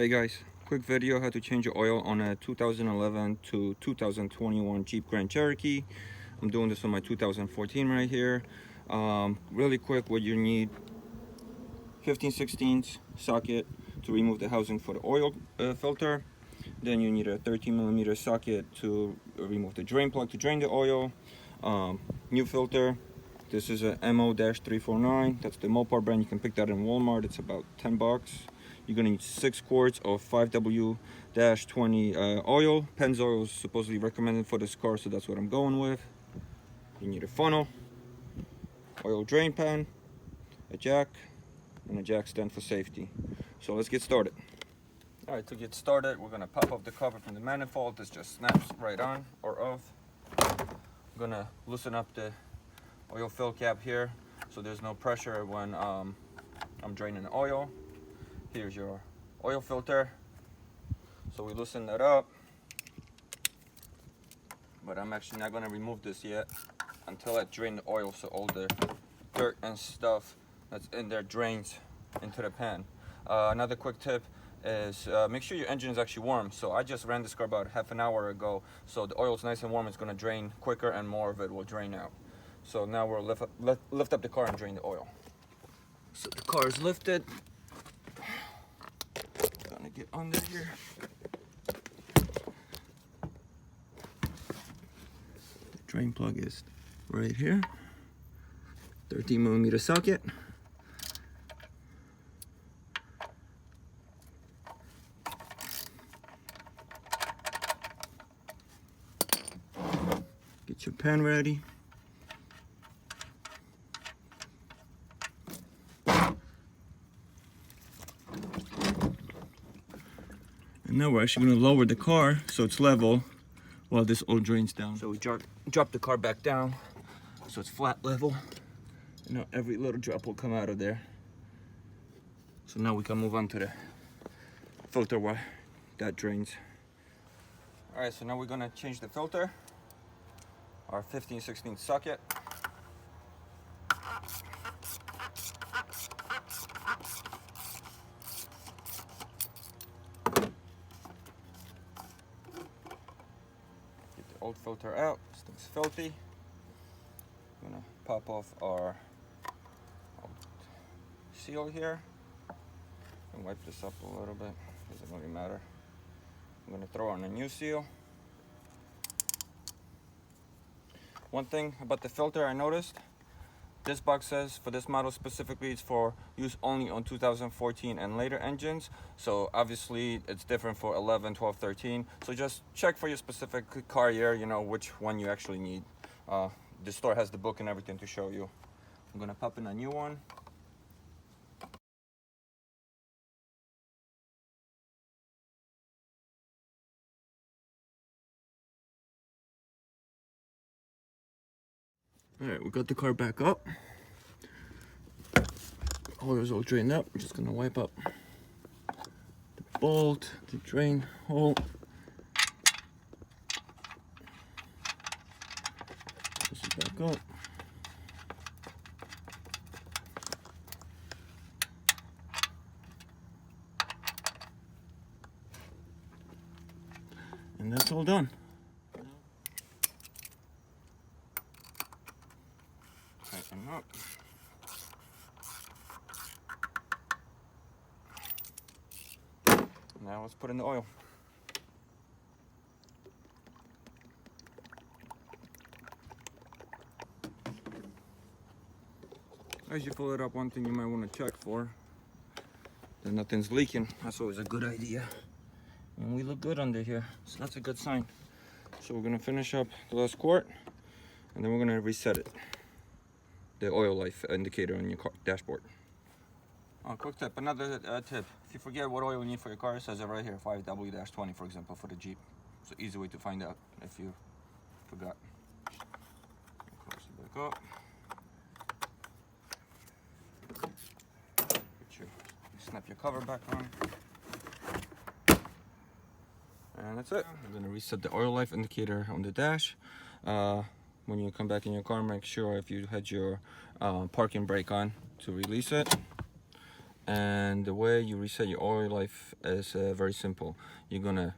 Hey guys, quick video how to change the oil on a 2011 to 2021 Jeep Grand Cherokee. I'm doing this on my 2014 right here. Really quick, what you need: 15/16 socket to remove the housing for the oil filter. Then you need a 13mm socket to remove the drain plug to drain the oil. New filter. This is a MO-349. That's the Mopar brand. You can pick that in Walmart. It's about 10 bucks. You're gonna need 6 quarts of 5W-20 oil. Pennzoil is supposedly recommended for this car, so that's what I'm going with. You need a funnel, oil drain pan, a jack, and a jack stand for safety. So let's get started. All right, to get started, we're gonna pop off the cover from the manifold. This just snaps right on or off. I'm gonna loosen up the oil fill cap here so there's no pressure when I'm draining the oil. Here's your oil filter. So we loosen that up, but I'm actually not going to remove this yet until I drain the oil, so all the dirt and stuff that's in there drains into the pan. Another quick tip is make sure your engine is actually warm. So I just ran this car about half an hour ago, so the oil is nice and warm. It's going to drain quicker and more of it will drain out. So now we'll lift up the car and drain the oil. So the car is lifted. Gonna get under here. The drain plug is right here. 13mm socket. Get your pan ready. And now we're actually going to lower the car so it's level while this all drains down. So we drop the car back down so it's flat level. And now every little drop will come out of there. So now we can move on to the filter while that drains. All right, so now we're going to change the filter. Our 15/16 socket. Old filter out, this thing's filthy. I'm gonna pop off our old seal here and wipe this up a little bit. Doesn't really matter. I'm gonna throw on a new seal. One thing about the filter I noticed, this box says for this model specifically it's for use only on 2014 and later engines. So obviously it's different for 11, 12, 13. So just check for your specific car year, you know, which one you actually need. The store has the book and everything to show you. I'm gonna pop in a new one. All right, we got the car back up. Oil's all drained up. We're just gonna wipe up the bolt, the drain hole. Push it back up. And that's all done. Tighten up. Now let's put in the oil. As you fill it up, one thing you might want to check for that nothing's leaking. That's always a good idea. And we look good under here, so that's a good sign. So we're gonna finish up the last quart, and then we're gonna reset it. The oil life indicator on your car dashboard. Quick tip, another tip. If you forget what oil you need for your car, it says it right here, 5W-20 for example, for the Jeep. It's an easy way to find out if you forgot. Close it back up. Snap your cover back on. And that's it. I'm gonna reset the oil life indicator on the dash. When you come back in your car, make sure if you had your parking brake on to release it. And the way you reset your oil life is very simple. You're gonna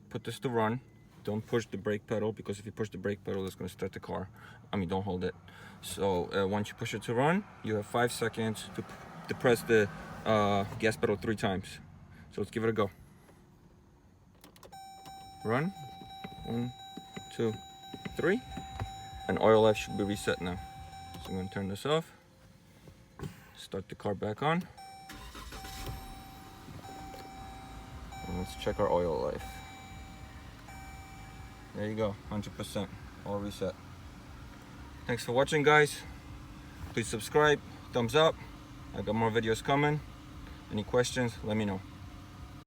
put this to run. Don't push the brake pedal, because if you push the brake pedal, it's gonna start the car. I mean, don't hold it. So once you push it to run, you have 5 seconds to press the gas pedal 3 times. So let's give it a go. Run. 1, 2, 3. And oil life should be reset now. So I'm gonna turn this off. Start the car back on. And let's check our oil life. There you go, 100%, all reset. Thanks for watching, guys. Please subscribe, thumbs up. I got more videos coming. Any questions, let me know.